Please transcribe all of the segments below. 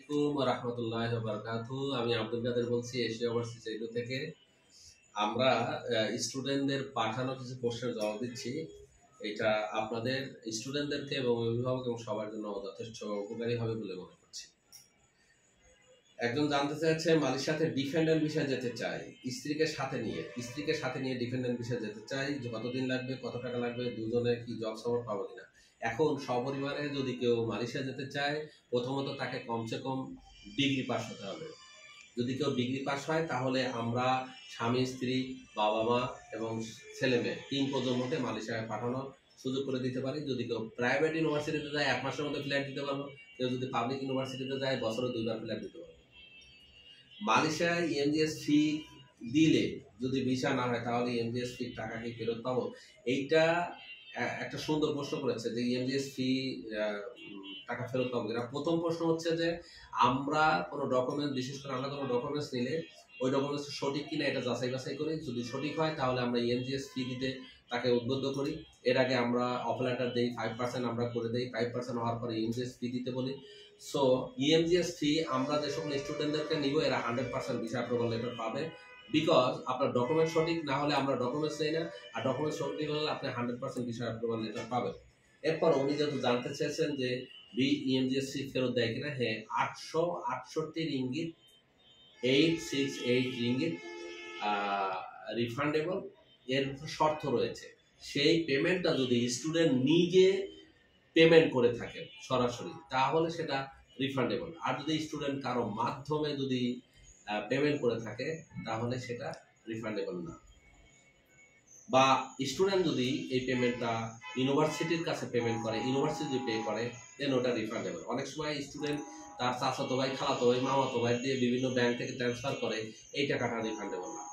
আলাইকুম ওয়া রাহমাতুল্লাহি ওয়া বারাকাতুহু। আমি আব্দুল কাদের বলছি এশিয়া ওভারসিজ এডু থেকে। আমরা স্টুডেন্টদের পাঠানো কিছু প্রশ্নের জবাব দিচ্ছি। এটা আপনাদের স্টুডেন্টদেরকে এবং অভিভাবক এবং সবার জন্য যথেষ্ট উপকারী হবে বলে মনে করছি। একজন জানতে চাইছে মালয়েশিয়াতে ডিফেন্ডেন্ট ভিসায় যেতে চাই, স্ত্রীকে সাথে নিয়ে ডিফেন্ডেন্ট ভিসায় যেতে চাই, যে কতদিন লাগবে, কত টাকা লাগবে, দুজনে কি জব সাপোর্ট পাবো কিনা। এখন সপরিবারে যদি কেউ মালয়েশিয়া যেতে চায়, প্রথমত তাকে কমসে কম ডিগ্রি পাস হতে হবে। যদি কেউ ডিগ্রি পাস হয় তাহলে আমরা স্বামী স্ত্রী, বাবা মা এবং ছেলে মেয়ে 3 প্রজন্মকে মালয়েশিয়ায় পাঠানোর সুযোগ করে দিতে পারি। যদি কেউ প্রাইভেট ইউনিভার্সিটিতে যায় 1 মাসের মধ্যে ফ্ল্যাট দিতে পারবো, কেউ যদি পাবলিক ইউনিভার্সিটিতে যায় বছরে 2বার ফ্ল্যাট দিতে পারবো। মালয়েশিয়ায় ইএমজিএস ফি দিলে যদি ভিসা না হয় তাহলে ইএমজিএস ফি টাকা কি ফেরত পাবো? এইটা একটা সুন্দর প্রশ্ন করেছে যে ইএমজিএস ফি টাকা ফেরত পাবো কিনা। প্রথম প্রশ্ন হচ্ছে যে আমরা কোনো ডকুমেন্টস, বিশেষ করে আমরা কোনো ডকুমেন্টস নিলে ওই ডকুমেন্টস সঠিক কিনা এটা যাচাই বাছাই করি। যদি সঠিক হয় তাহলে আমরা ইএমজিএস ফি দিতে তাকে উদ্বুদ্ধ করি। এর আগে আমরা অফার লেটার দিই, 5% আমরা করে দিই, 5% হওয়ার পরে ইএমজিএস ফি দিতে বলি। সো ইএমজিএস ফি আমরা যে সকল স্টুডেন্টদেরকে নিব এরা 100% ভিসা অ্যাপ্রুভাল লেটার পাবে। বিকজ আপনার ডকুমেন্ট সঠিক না হলে আমরা ডকুমেন্টস নেই না, আর ডকুমেন্ট সঠিক হলে আপনি 100% ভিসা অ্যাপ্রুভাল লেটার পাবেন। এরপর উনি যেহেতু জানতে চেয়েছেন যে ইএমজিএস ফি ফেরত দেয় কিনা, হ্যাঁ 868 রিঙ্গিত, 868 রিঙ্গিত রিফান্ডেবল। এর শর্ত রয়েছে, সেই পেমেন্টটা যদি স্টুডেন্ট নিজে পেমেন্ট করে থাকেন সরাসরি তাহলে সেটা রিফান্ডেবল, আর যদি স্টুডেন্ট কারো মাধ্যমে যদি পেমেন্ট করে থাকে তাহলে সেটা রিফান্ডেবল না। বা স্টুডেন্ট যদি এই পেমেন্টটা ইউনিভার্সিটির কাছে পেমেন্ট করে, ইউনিভার্সিটি পে করে, দেন ওটা রিফান্ডেবল। অনেক সময় স্টুডেন্ট তার চাচাতো ভাই, খালাতো ভাই, মামাতো ভাই দিয়ে বিভিন্ন ব্যাংক থেকে ট্রান্সফার করে, এই টাকাটা রিফান্ডেবল না।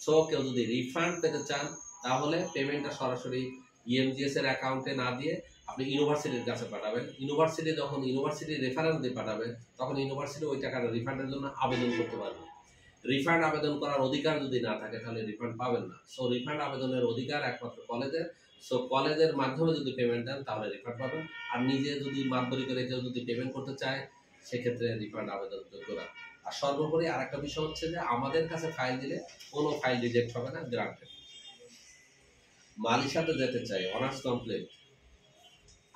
সো কেউ যদি রিফান্ড পেতে চান তাহলে পেমেন্টটা সরাসরি ইএমজিএস এর অ্যাকাউন্টে না দিয়ে আপনি ইউনিভার্সিটির কাছে পাঠাবেন। ইউনিভার্সিটি যখন ইউনিভার্সিটির রেফারেন্স দিয়ে পাঠাবেন তখন ইউনিভার্সিটি ওই টাকাটা রিফান্ডের জন্য আবেদন করতে পারবে। রিফান্ড আবেদন করার অধিকার যদি না থাকে তাহলে রিফান্ড পাবেন না। সো রিফান্ড আবেদনের অধিকার একমাত্র কলেজের। সো কলেজের মাধ্যমে যদি পেমেন্ট দেন তাহলে রিফান্ড পাবেন, আর নিজে যদি মাধ্যমে করে কেউ যদি পেমেন্ট করতে চায় সেক্ষেত্রে রিফান্ড আবেদন যোগ্য না। আর সর্বোপরি আরেকটা বিষয় হচ্ছে যে আমাদের কাছে ফাইল দিলে কোনো ফাইল রিজেক্ট হবে না, গ্রান্টেড। মালয়েশিয়াতে যেতে চাই, অনার্স কমপ্লিট,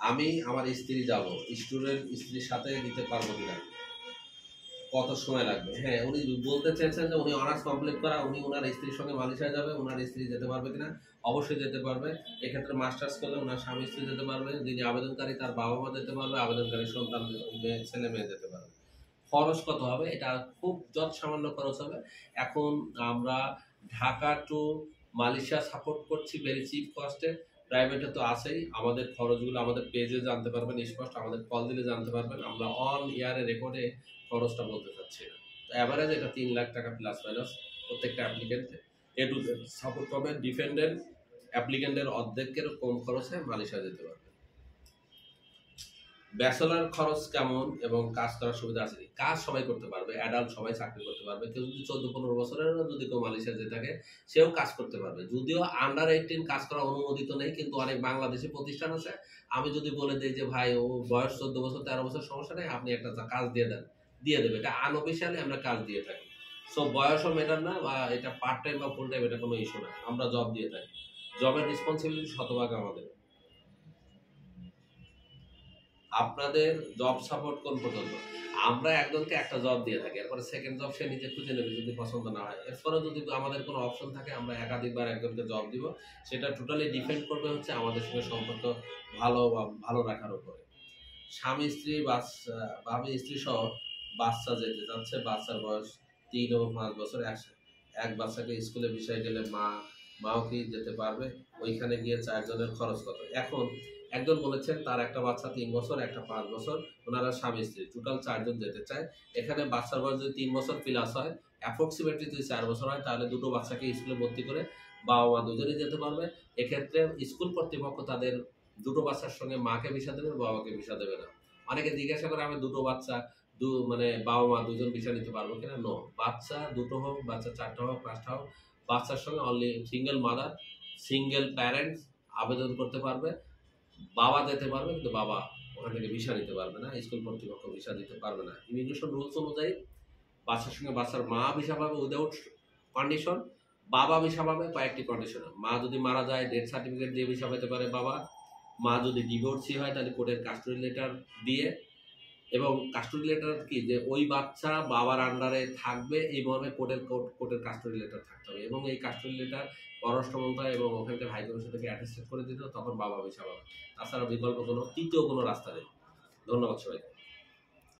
আমি আমার স্ত্রী যাব, স্টুডেন্ট স্ত্রীর সাথে দিতে পারবো কিনা, কত সময় লাগবে? হ্যাঁ, উনি বলতে চেয়েছেন যে উনি অনার্স কমপ্লিট করা, উনি ওনার স্ত্রীর সঙ্গে মালয়েশিয়া যাবে, ওনার স্ত্রী যেতে পারবে কিনা? অবশ্যই যেতে পারবে। এক্ষেত্রে মাস্টার্স করলে ওনার স্বামী স্ত্রী যেতে পারবে, যিনি আবেদনকারী তার বাবা মা যেতে পারবে, আবেদনকারীর সন্তান ছেলে মেয়ে যেতে পারবে। খরচ কত হবে? এটা খুব যৎ সামান্য খরচ হবে। এখন আমরা ঢাকা টু মালয়েশিয়া সাপোর্ট করছি ভেরি চিপ কস্টে। প্রাইভেটে তো আছেই, আমাদের খরচগুলো আমাদের পেজে জানতে পারবেন স্পষ্ট, আমাদের কল দিলে জানতে পারবেন। আমরা অন ইয়ারে রেকর্ডে খরচটা বলতে চাচ্ছি না। তো অ্যাভারেজ এটা 3 লাখ টাকা প্লাস মাইনাস প্রত্যেকটা applicant A to Z support পাবে। ডিফেন্ডেন্ট অ্যাপ্লিকেন্টের অর্ধেকের কম খরচে মালয়েশিয়া যেতে পারবে। ব্যাচেলার খরচ কেমন এবং কাজ করার সুবিধা আছে? কাজ সবাই করতে পারবে, অ্যাডাল্ট সবাই চাকরি করতে পারবে। কেউ যদি 14-15 বছরেরও যদি কেউ মালয়েশিয়া যেতে থাকে সেও কাজ করতে পারবে। যদিও আন্ডার 18 কাজ করা অনুমোদিত নেই, কিন্তু অনেক বাংলাদেশি প্রতিষ্ঠান আছে। আমি যদি বলে দিই যে ভাই ও বয়স 14 বছর 13 বছর সমস্যা নেই, আপনি একটা কাজ দিয়ে দেন, দিয়ে দেবে। এটা আনঅফিশিয়ালি আমরা কাজ দিয়ে থাকি। সো বয়সও ম্যাটার না, বা এটা পার্ট টাইম বা ফুল টাইম এটা কোনো ইস্যু না, আমরা জব দিয়ে থাকি। জবের রেসপন্সিবিলিটি শতভাগ আমাদের। আপনাদের জব সাপোর্ট কোন পর্যন্ত? আমরা একজনকে একটা জব দিয়ে থাকি, এরপরে সেকেন্ড জব সে নিজে খুঁজে নেবে যদি পছন্দ না হয়। এরপরে যদি আমাদের কোনো অপশন থাকে আমরা একাধিকবার একজনকে জব দিব। সেটা টোটালি ডিপেন্ড করবে হচ্ছে আমাদের সঙ্গে সম্পর্ক ভালো বা ভালো রাখার উপরে। স্বামী স্ত্রী ভাবি স্ত্রী সহ বাচ্চা যেতে চাচ্ছে, বাচ্চার বয়স 3 ও 5 বছর। এক বাচ্চাকে স্কুলে বিষয় গেলে মাও কি যেতে পারবে? ওইখানে গিয়ে 4 জনের খরচ কত? এখন একজন বলেছেন তার একটা বাচ্চা 3 বছর, একটা 5 বছর, ওনারা স্বামী স্ত্রী টোটাল 4 জন যেতে চায়। এখানে বাচ্চার বয়স যদি 3 বছর প্লাস হয়, অ্যাপ্রক্সিমেটলি যদি 4 বছর হয় তাহলে দুটো বাচ্চাকে স্কুলে ভর্তি করে বাবা মা দুজনেই যেতে পারবে। এক্ষেত্রে স্কুল কর্তৃপক্ষ তাদের দুটো বাচ্চার সঙ্গে মাকে ভিসা দেবে, বাবাকে ভিসা দেবে না। অনেকে জিজ্ঞাসা করে আমি দুটো বাচ্চা মানে বাবা মা দুজন ভিসা নিতে পারবো কিনা? নো, বাচ্চা দুটো হোক, বাচ্চা 4টা হোক, 5টা হোক, বাচ্চার সঙ্গে only single mother, single parents আবেদন করতে পারবে। বাবা যেতে পারবে কিন্তু বাবা ওখান থেকে ভিসা নিতে পারবে না, স্কুল কর্তৃপক্ষ ভিসা দিতে পারবে না। ইমিগ্রেশন রুলস অনুযায়ী বাচ্চার সঙ্গে বাচ্চার মা ভিসা পাবে উইদাউট কন্ডিশন, বাবা ভিসা পাবে কয়েকটি কন্ডিশনে। মা যদি মারা যায় ডেথ সার্টিফিকেট দিয়ে ভিসা পেতে পারে বাবা, মা যদি ডিভোর্সি হয় তাহলে কোর্টের কাস্টডি লেটার দিয়ে, এবং কাস্টডি লেটার কি যে ওই বাচ্চা বাবার আন্ডারে থাকবে এই মর্মে কোর্টের কাস্টডি লেটার থাকতে হবে, এবং এই কাস্টডি লেটার পররাষ্ট্র মন্ত্রণালয় এবং ওখানকার হাইকমিশন থেকে অ্যাটেস্টেড করে দিত, তখন বাবা ভিসা পাবে। তাছাড়া বিকল্প কোনো তৃতীয় কোনো রাস্তা নেই। ধন্যবাদ সবাইকে।